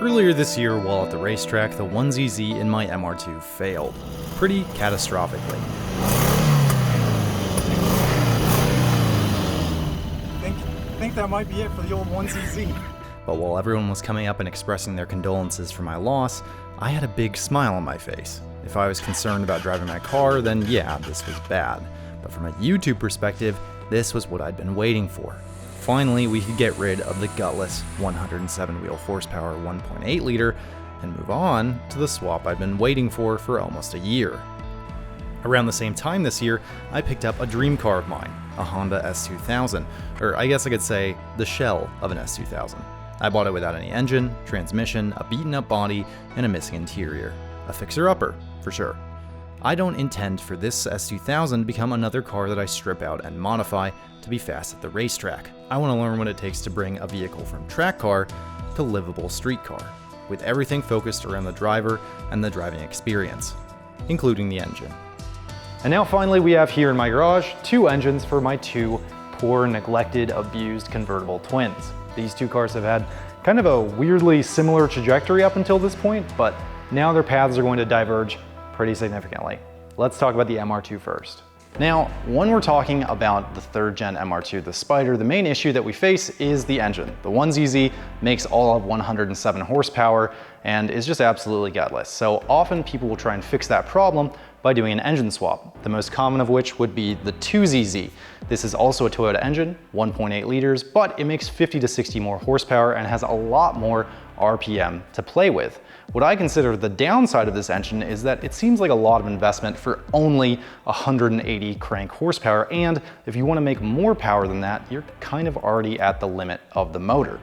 Earlier this year, while at the racetrack, the 1ZZ in my MR2 failed, pretty catastrophically. Think that might be it for the old 1ZZ. But while everyone was coming up and expressing their condolences for my loss, I had a big smile on my face. If I was concerned about driving my car, then yeah, this was bad. But from a YouTube perspective, this was what I'd been waiting for. Finally, we could get rid of the gutless 107 wheel horsepower 1.8 liter and move on to the swap I'd been waiting for almost a year. Around the same time this year, I picked up a dream car of mine, a Honda S2000, or I guess I could say the shell of an S2000. I bought it without any engine, transmission, a beaten up body, and a missing interior. A fixer-upper, for sure. I don't intend for this S2000 to become another car that I strip out and modify to be fast at the racetrack. I want to learn what it takes to bring a vehicle from track car to livable street car, with everything focused around the driver and the driving experience, including the engine. And now finally we have here in my garage 2 engines for my 2 poor, neglected, abused convertible twins. These 2 cars have had kind of a weirdly similar trajectory up until this point, but now their paths are going to diverge pretty significantly. Let's talk about the MR2 first. Now, when we're talking about the 3rd gen MR2, the Spider, the main issue that we face is the engine. The 1ZZ makes all of 107 horsepower and is just absolutely gutless. So often people will try and fix that problem by doing an engine swap, the most common of which would be the 2ZZ. This is also a Toyota engine, 1.8 liters, but it makes 50 to 60 more horsepower and has a lot more RPM to play with. What I consider the downside of this engine is that it seems like a lot of investment for only 180 crank horsepower, and if you want to make more power than that, you're kind of already at the limit of the motor.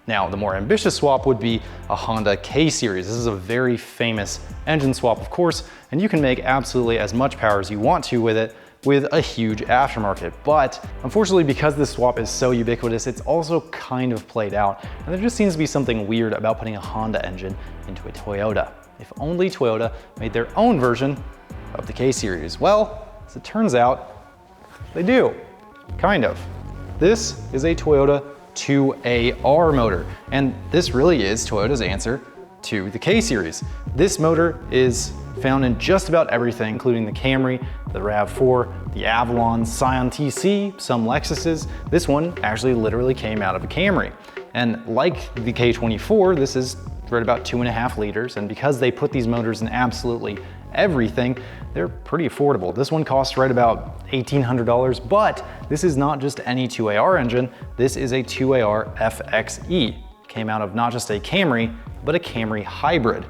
Now, the more ambitious swap would be a Honda K-Series. This is a very famous engine swap, of course, and you can make absolutely as much power as you want to with it with a huge aftermarket. But unfortunately, because this swap is so ubiquitous, it's also kind of played out, and there just seems to be something weird about putting a Honda engine into a Toyota. If only Toyota made their own version of the K-Series. Well, as it turns out, they do, kind of. This is a Toyota 2AR motor, and this really is Toyota's answer to the K-Series. This motor is found in just about everything, including the Camry, the RAV4, the Avalon, Scion TC, some Lexuses. This one actually literally came out of a Camry. And like the K24, this is right about 2.5 liters, and because they put these motors in absolutely everything, they're pretty affordable. This one costs right about $1,800, but this is not just any 2AR engine, this is a 2AR FXE. Came out of not just a Camry, but a Camry hybrid.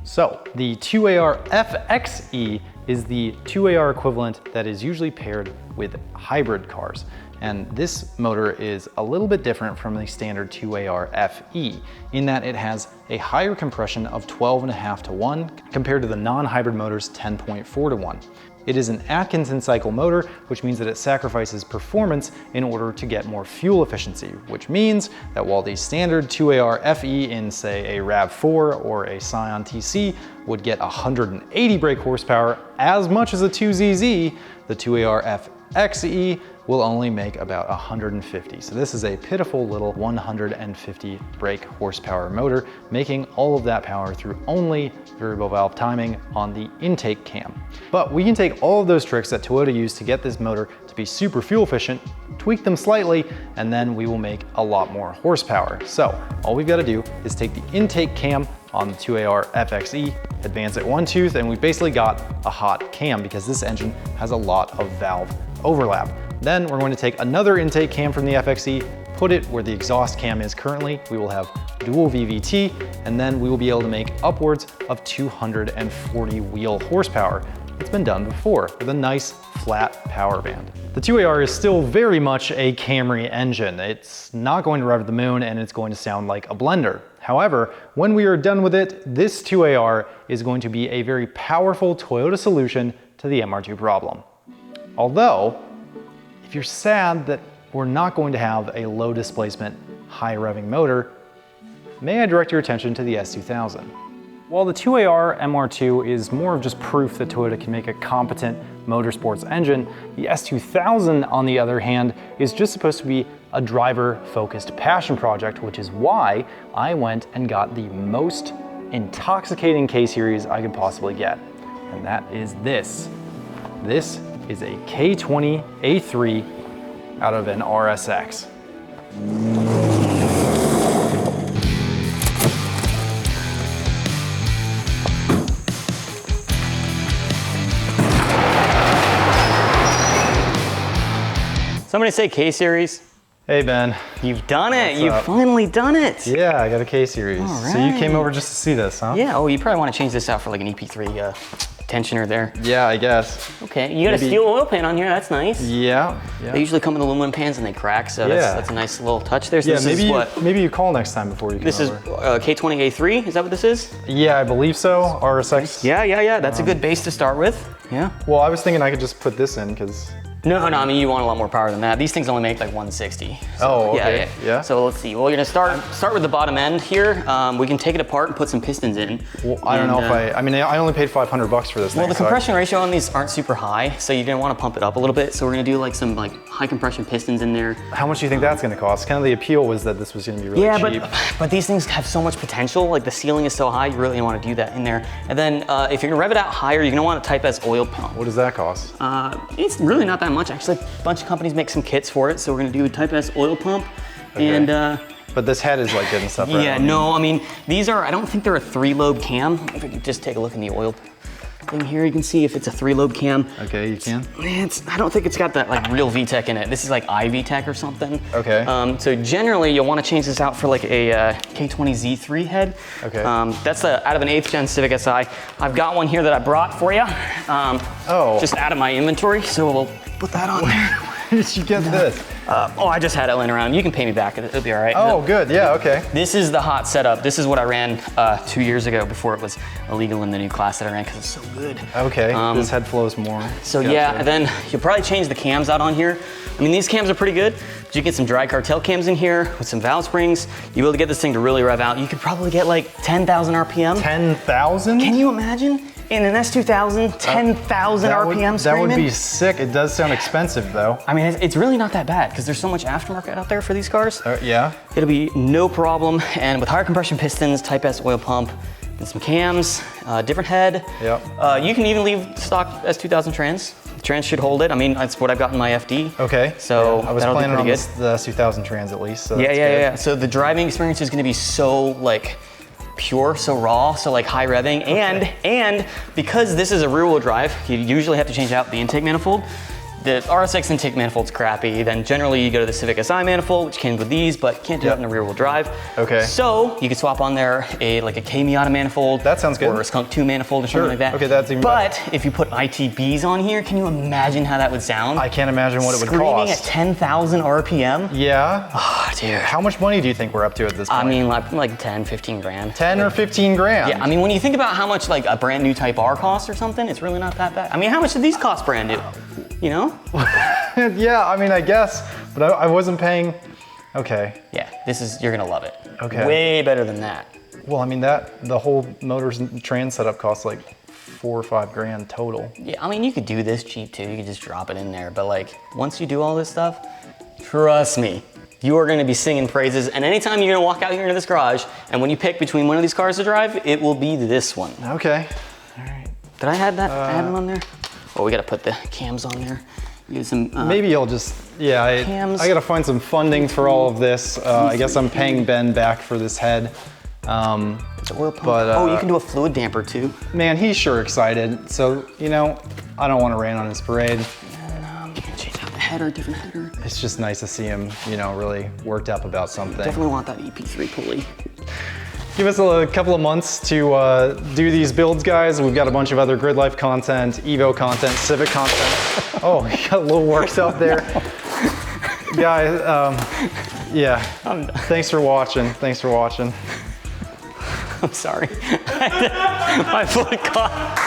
So the 2AR FXE is the 2AR equivalent that is usually paired with hybrid cars. And this motor is a little bit different from the standard 2AR FE in that it has a higher compression of 12.5 to 1 compared to the non-hybrid motor's 10.4 to 1. It is an Atkinson cycle motor, which means that it sacrifices performance in order to get more fuel efficiency, which means that while the standard 2AR FE in, say, a RAV4 or a Scion TC would get 180 brake horsepower as much as a 2ZZ, the 2AR FXE will only make about 150. So this is a pitiful little 150 brake horsepower motor, making all of that power through only variable valve timing on the intake cam. But we can take all of those tricks that Toyota used to get this motor to be super fuel efficient, tweak them slightly, and then we will make a lot more horsepower. So all we've got to do is take the intake cam on the 2AR FXE, advance it 1 tooth, and we've basically got a hot cam because this engine has a lot of valve overlap. Then we're going to take another intake cam from the FXE, put it where the exhaust cam is currently. We will have dual VVT, and then we will be able to make upwards of 240 wheel horsepower. It's been done before with a nice flat power band. The 2AR is still very much a Camry engine. It's not going to rev to the moon, and it's going to sound like a blender. However, when we are done with it, this 2AR is going to be a very powerful Toyota solution to the MR2 problem. Although, if you're sad that we're not going to have a low displacement, high revving motor, may I direct your attention to the S2000. While the 2AR MR2 is more of just proof that Toyota can make a competent motorsports engine, the S2000, on the other hand, is just supposed to be a driver-focused passion project, which is why I went and got the most intoxicating K-Series I could possibly get. And that is this. This is a K20 A3 out of an RSX. Somebody say K-Series. Hey Ben. You've done it. What's You've up? finally done it. Yeah, I got a K-Series. All So you came right. over just to see this, huh? Yeah, oh, you probably want to change this out for like an EP3 tensioner there. Yeah, I guess. Okay, you got a Maybe- steel oil pan on here, that's nice. Yeah. They usually come in aluminum pans and they crack, so that's a nice little touch there. So Yeah, this maybe is what? maybe you call next time before you come This is over. K20 A3, is that what this is? Yeah, I believe so. RSX. Yeah, that's a good base to start with. Yeah. Well, I was thinking I could just put this in because. No, I mean, you want a lot more power than that. These things only make like 160. So, Oh, okay. Yeah. So let's see. Well, you're gonna start with the bottom end here. We can take it apart and put some pistons in. Well, I don't know if I mean, I only paid $500 for this Well, thing. the so compression ratio on these aren't super high, so you're gonna wanna pump it up a little bit. So we're gonna do like some high compression pistons in there. How much do you think that's gonna cost? Kind of the appeal was that this was gonna be really cheap. but these things have so much potential. Like the ceiling is so high, you really wanna do that in there. And then if you're gonna rev it out higher, you're gonna want a Type S oil pump. What does that cost? It's really not that much, actually. A bunch of companies make some kits for it, so we're gonna do a Type S oil pump. Okay. And But this head is like getting stuff right. yeah, no, I mean, these are, I don't think they're a 3-lobe cam. If we could just take a look in the oil thing here, you can see if it's a 3-lobe cam. Okay, you can. I don't think it's got that like real VTEC in it. This is like iVTEC or something. Okay. So generally you'll want to change this out for like a K20 Z3 head. Okay. That's out of an 8th gen Civic Si. I've got one here that I brought for you. Just out of my inventory, so we'll put that on there. Where did you get this? I just had it laying around. You can pay me back, it'll be all right. Oh, good, yeah, okay. This is the hot setup. This is what I ran 2 years ago before it was illegal in the new class that I ran because it's so good. Okay, this head flows more. So Gotcha. yeah, and then you'll probably change the cams out on here. I mean, these cams are pretty good, but you get some dry cartel cams in here with some valve springs. You'll be able to get this thing to really rev out. You could probably get like 10,000 RPM. 10,000? Can you imagine? In an S2000, 10,000 RPM That would screaming? be sick. It does sound expensive though. I mean, it's really not that bad because there's so much aftermarket out there for these cars. Yeah? It'll be no problem. And with higher compression pistons, Type S oil pump, and some cams, different head. Yep. You can even leave stock S2000 trans. The trans should hold it. I mean, that's what I've got in my FD. Okay. So yeah, I was that'll planning be on pretty the S2000 trans at least. So Yeah, that's yeah, good. yeah. So the driving experience is gonna be so like pure, so raw, so like high revving. Okay. And because this is a rear wheel drive, you usually have to change out the intake manifold. The RSX intake manifold's crappy. Then generally you go to the Civic Si manifold, which came with these, but can't do that in a rear wheel drive. Okay. So you could swap on there like a K Miata manifold. That sounds good. Or a Skunk 2 manifold or something like that. Okay, that's even But better. if you put ITBs on here, can you imagine how that would sound? I can't imagine what it would Screaming cost. at 10,000 RPM. Yeah? Oh, dude. How much money do you think we're up to at this point? I mean, like 10, 15 grand. 10 or 15 grand? Yeah, I mean, when you think about how much like a brand new Type R costs or something, it's really not that bad. I mean, how much did these cost brand new? You know? Yeah, I mean, I guess, but I wasn't paying. Okay. Yeah, you're gonna love it. Okay. Way better than that. Well, I mean, the whole motors and trans setup costs like 4 or 5 grand total. Yeah, I mean, you could do this cheap too. You could just drop it in there. But like, once you do all this stuff, trust me, you are gonna be singing praises. And anytime you're gonna walk out here into this garage, and when you pick between one of these cars to drive, it will be this one. Okay. All right. Did I have that? I had it on there? Oh, we gotta put the cams on there. Use some, Maybe I'll just, I gotta find some funding for all of this. I guess I'm paying Ben back for this head. it's oil pump. but, you can do a fluid damper too. Man, he's sure excited. So, I don't want to rain on his parade. And change out the header, different header. It's just nice to see him, really worked up about something. Definitely want that EP3 pulley. Give us a couple of months to do these builds, guys. We've got a bunch of other Grid Life content, Evo content, Civic content. Oh, he got a little worked up there. Guys, yeah. Thanks for watching. Thanks for watching. I'm sorry. My foot caught.